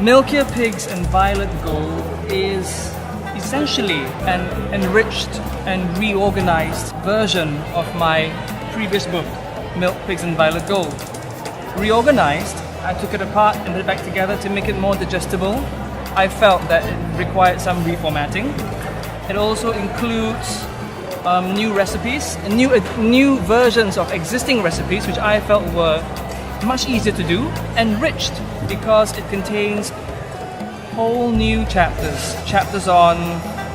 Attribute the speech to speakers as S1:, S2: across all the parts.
S1: Milkier Pigs and Violet Gold is essentially an enriched and reorganized version of my previous book, Milk Pigs and Violet Gold. Reorganized, I took it apart and put it back together to make it more digestible. I felt that it required some reformatting. It also includes new recipes, new versions of existing recipes, which I felt were much easier to do, enriched because it contains whole new chapters on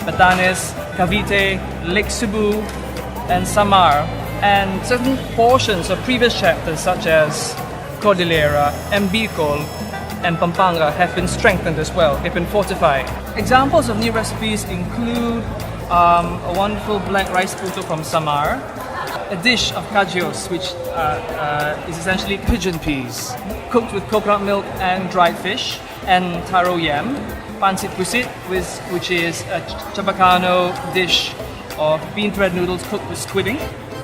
S1: Batanes, Cavite, Lake Cebu, and Samar, and certain portions of previous chapters such as Cordillera and Bicol and Pampanga have been strengthened as well. They've been fortified. Examples of new recipes include a wonderful black rice puto from Samar, a dish of carriages, which is essentially pigeon peas, cooked with coconut milk and dried fish, and taro yam, pancit pusit, which is a Chabacano dish of bean thread noodles cooked with squid ink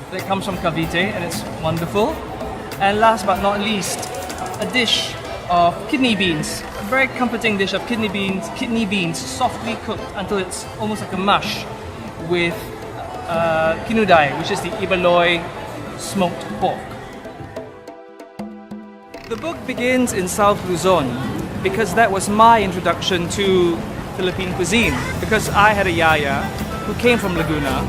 S1: that comes from Cavite, and it's wonderful. And last but not least, a dish of kidney beans, a very comforting dish of kidney beans softly cooked until it's almost like a mush with kinudai, which is the ibaloy smoked pork. The book begins in South Luzon because that was my introduction to Philippine cuisine. Because I had a yaya who came from Laguna,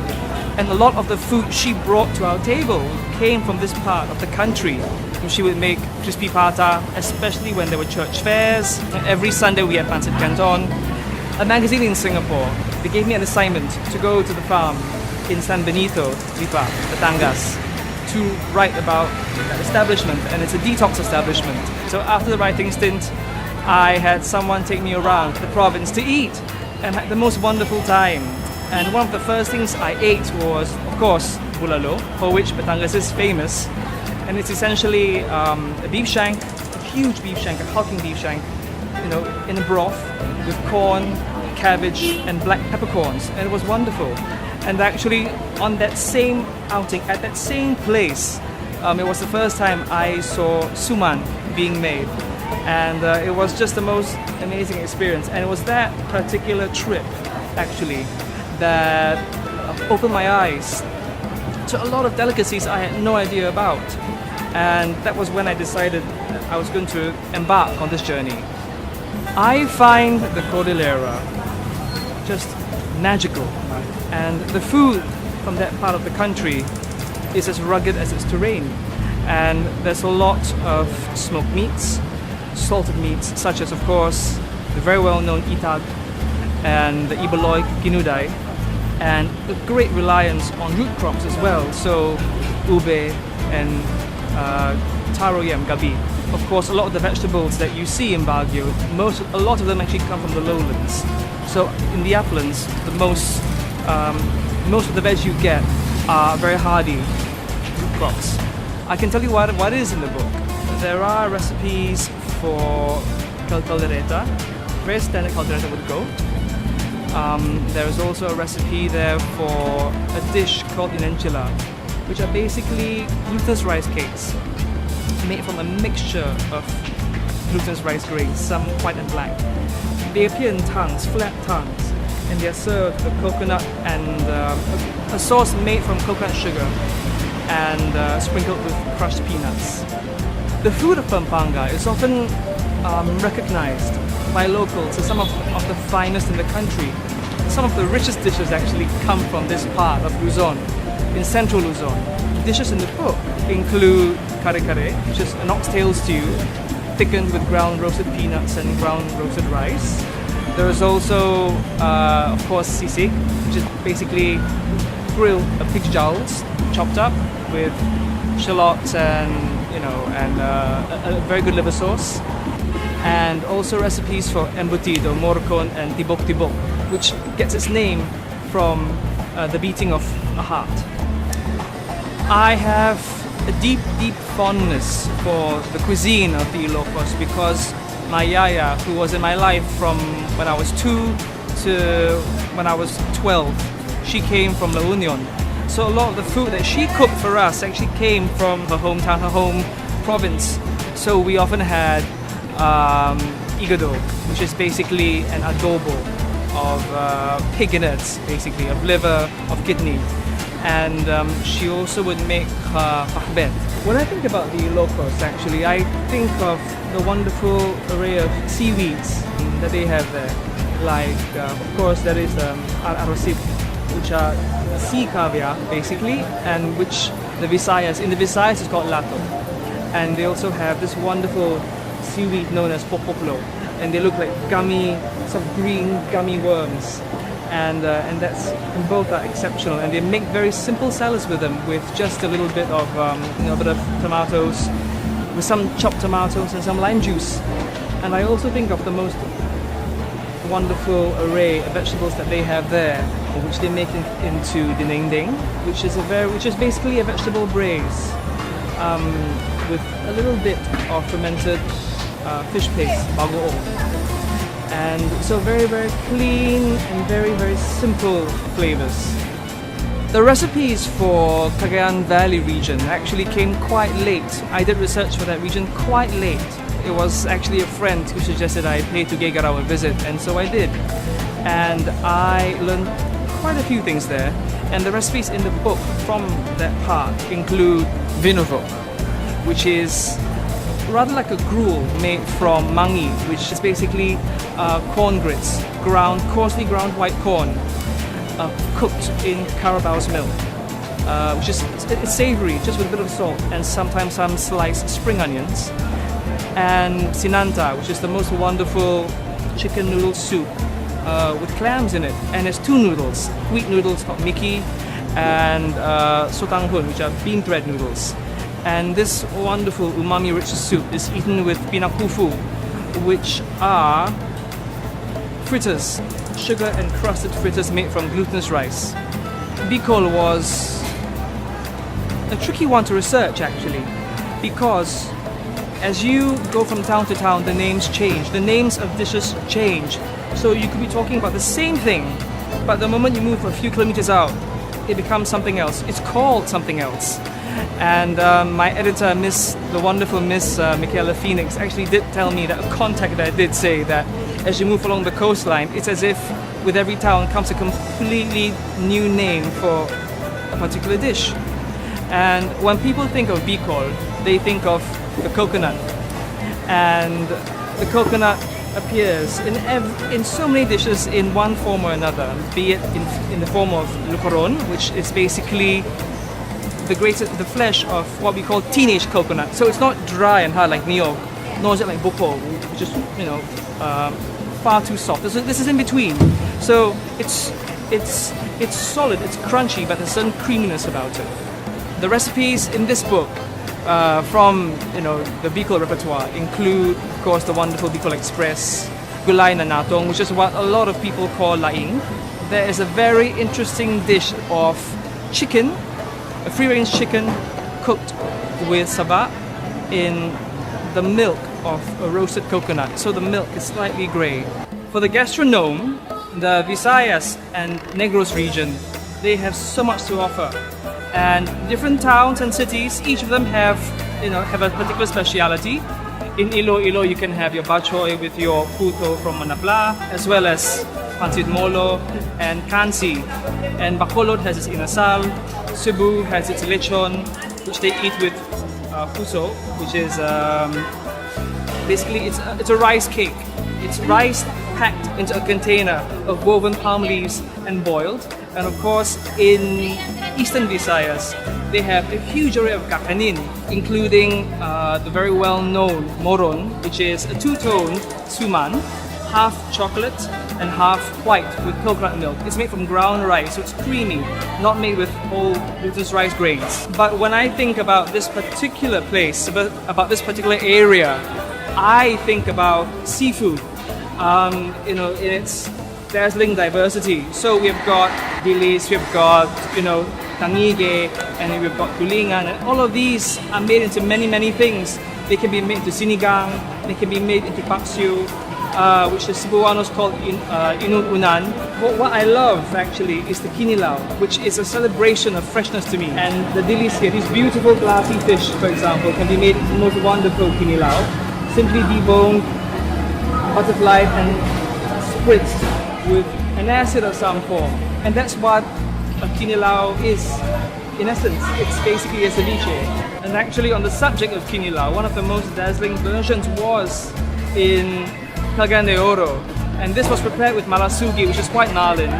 S1: and a lot of the food she brought to our table came from this part of the country. She would make crispy pata, especially when there were church fairs. Every Sunday we had pancit canton. A magazine in Singapore, they gave me an assignment to go to the farm in San Benito, Lipa, Batangas, to write about that establishment, and it's a detox establishment. So after the writing stint, I had someone take me around the province to eat and had the most wonderful time. And one of the first things I ate was, of course, bulalo, for which Batangas is famous. And it's essentially a beef shank, a huge beef shank, a hulking beef shank, in a broth with corn, cabbage, and black peppercorns. And it was wonderful. And actually, on that same outing, at that same place, it was the first time I saw suman being made. And it was just the most amazing experience. And it was that particular trip, actually, that opened my eyes to a lot of delicacies I had no idea about. And that was when I decided I was going to embark on this journey. I find the Cordillera just magical. And the food from that part of the country is as rugged as its terrain. And there's a lot of smoked meats, salted meats, such as, of course, the very well-known itag and the ibaloy kinudai, and a great reliance on root crops as well, so ube and taro yam gabi. Of course, a lot of the vegetables that you see in Baguio, a lot of them actually come from the lowlands. So in the uplands, most of the veg you get are very hardy root crops. I can tell you what is in the book. There are recipes for caldereta, very standard caldereta with goat. There is also a recipe there for a dish called enriched, which are basically glutinous rice cakes made from a mixture of glutinous rice grains, some white and black. They appear in tongues, flat tongues, and they are served with coconut and a sauce made from coconut sugar and sprinkled with crushed peanuts. The food of Pampanga is often recognized by locals as some of the finest in the country. Some of the richest dishes actually come from this part of Luzon, in central Luzon. Dishes in the book include kare-kare, which is an oxtail stew thickened with ground roasted peanuts and ground roasted rice. There is also, of course, sisig, which is basically grilled pig's jowls chopped up with shallots and a very good liver sauce. And also recipes for embutido, morcon, and tibok-tibok, which gets its name from the beating of a heart. I have a deep, deep fondness for the cuisine of the Ilocos because my yaya, who was in my life from when I was 2 to when I was 12, she came from La Union. So a lot of the food that she cooked for us actually came from her hometown, her home province. So we often had igado, which is basically an adobo of pig innards, basically, of liver, of kidney. And she also would make pakbet. When I think about the Ilocos, actually, I think of the wonderful array of seaweeds that they have there. Like, of course, there is arrosip, which are sea caviar, basically, and which in the Visayas is called lato. And they also have this wonderful seaweed known as popoplo, and they look like gummy, some green gummy worms. And both are exceptional, and they make very simple salads with them, with just a little bit of a bit of tomatoes, with some chopped tomatoes and some lime juice. And I also think of the most wonderful array of vegetables that they have there, which they make into dinengding, which is basically a vegetable braise with a little bit of fermented fish paste, bagoong. And so very, very clean and very, very simple flavors. The recipes for Cagayan Valley region actually came quite late. I did research for that region quite late. It was actually a friend who suggested I pay to Gegaraw a visit, and so I did. And I learned quite a few things there. And the recipes in the book from that part include vinovo, which is rather like a gruel made from mangi, which is basically corn grits, coarsely ground white corn, cooked in Carabao's milk, which is it's savory, just with a bit of salt and sometimes some sliced spring onions. And sinanta, which is the most wonderful chicken noodle soup with clams in it, and there's two noodles, wheat noodles called miki, and sotanghun, which are bean thread noodles. And this wonderful umami-rich soup is eaten with pinakufu, which are fritters, sugar encrusted fritters made from glutinous rice. Bicol was a tricky one to research, actually, because as you go from town to town, the names change, the names of dishes change. So you could be talking about the same thing, but the moment you move a few kilometers out, it becomes something else. It's called something else. And my editor, the wonderful Miss Michaela Phoenix, actually did tell me that a contact that I did say that as you move along the coastline, it's as if with every town comes a completely new name for a particular dish. And when people think of Bicol, they think of the coconut. And the coconut appears in so many dishes in one form or another, be it in the form of lucaron, which is basically the flesh of what we call teenage coconut. So it's not dry and hard like niyog, nor is it like buko, which is far too soft. This is in between. So it's solid, it's crunchy, but there's a certain creaminess about it. The recipes in this book from the Bicol repertoire include, of course, the wonderful Bicol Express, gulay na natong, which is what a lot of people call laing. There is a very interesting dish of chicken, a free-range chicken cooked with saba in the milk of a roasted coconut, so the milk is slightly grey. For the gastronome, the Visayas and Negros region, they have so much to offer. And different towns and cities, each of them have a particular speciality. In Iloilo, you can have your bachoy with your puto from Manapla, as well as pancit molo and kansi. And Bacolod has its inasal. Cebu has its lechon, which they eat with puso, which is basically it's a rice cake. It's rice packed into a container of woven palm leaves and boiled. And of course, in Eastern Visayas, they have a huge array of kakanin, including the very well-known moron, which is a two-toned suman, half chocolate and half white with coconut milk. It's made from ground rice, so it's creamy, not made with whole glutinous rice grains. But when I think about this particular place, about this particular area, I think about seafood, in its dazzling diversity. So we've got dilis, we've got, tangige, and we've got tulingan, and all of these are made into many, many things. They can be made into sinigang, they can be made into paksiw, which the Cebuanos call inuunan. What I love actually is the kinilaw, which is a celebration of freshness to me. And the dilis here, these beautiful glassy fish, for example, can be made into the most wonderful kinilaw. Simply deboned, butterfly and spritzed with an acid of some form. And that's what a kinilaw is. In essence, it's basically a ceviche. And actually on the subject of kinilaw, one of the most dazzling versions was in Cagayan de Oro. And this was prepared with malasugi, which is white marlin.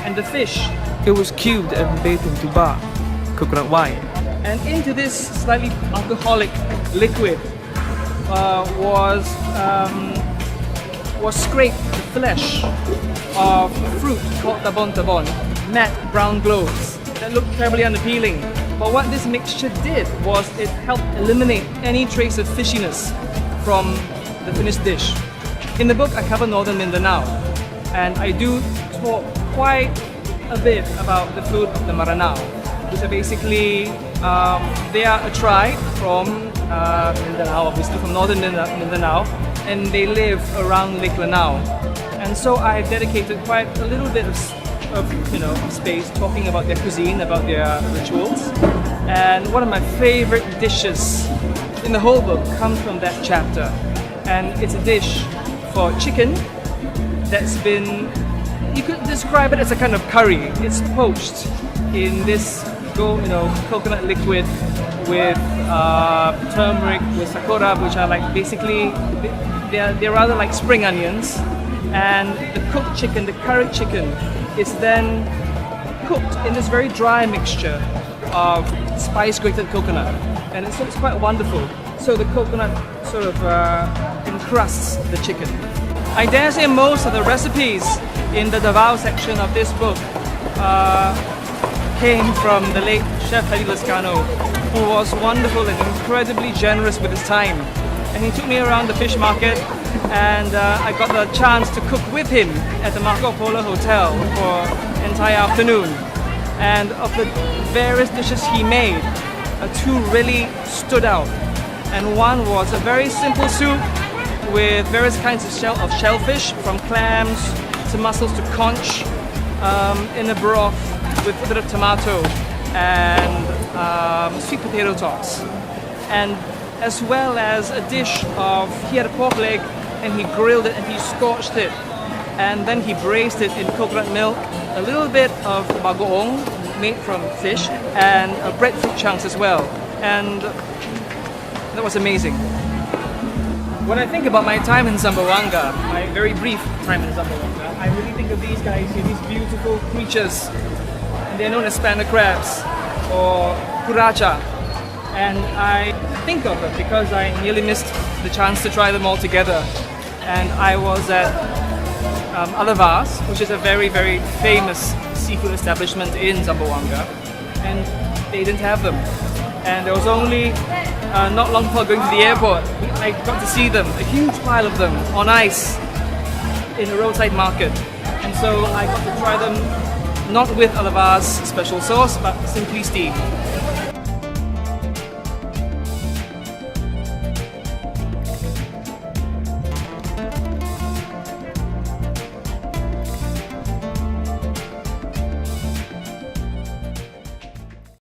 S1: And the fish, it was cubed and bathed in tuba, coconut wine. And into this slightly alcoholic liquid was scraped the flesh of a fruit called tabon, matte brown globes that looked terribly unappealing. But what this mixture did was it helped eliminate any trace of fishiness from the finished dish. In the book, I cover northern Mindanao, and I do talk quite a bit about the food of the Maranao, which are basically, they are a tribe from Mindanao, obviously from northern Mindanao, and they live around Lake Lanao. And so I've dedicated quite a little bit of space talking about their cuisine, about their rituals. And one of my favorite dishes in the whole book comes from that chapter. And it's a dish for chicken that's been, you could describe it as a kind of curry. It's poached in this coconut liquid with turmeric, with sakura, which are like basically, they're rather like spring onions. And the cooked chicken, the curried chicken, is then cooked in this very dry mixture of spice grated coconut. And it's quite wonderful. So the coconut sort of encrusts the chicken. I dare say most of the recipes in the Davao section of this book came from the late Chef Eddie Lascano, who was wonderful and incredibly generous with his time. And he took me around the fish market, and I got the chance to cook with him at the Marco Polo Hotel for an entire afternoon. And of the various dishes he made, two really stood out. And one was a very simple soup with various kinds of shellfish, from clams to mussels to conch, in a broth with a bit of tomato and sweet potato tots. And as well as a dish of, he had a pork leg and he grilled it and he scorched it. And then he braised it in coconut milk, a little bit of bagoong made from fish, and breadfruit chunks as well. And that was amazing. When I think about my time in Zamboanga, my very brief time in Zamboanga, I really think of these guys here, these beautiful creatures. And they're known as spanner crabs or curacha. And I think of them because I nearly missed the chance to try them all together. And I was at Alavas, which is a very, very famous seafood establishment in Zamboanga, and they didn't have them. And there was only not long before going to the airport, I got to see them, a huge pile of them on ice in a roadside market. And so I got to try them not with Alavas special sauce, but simply steamed.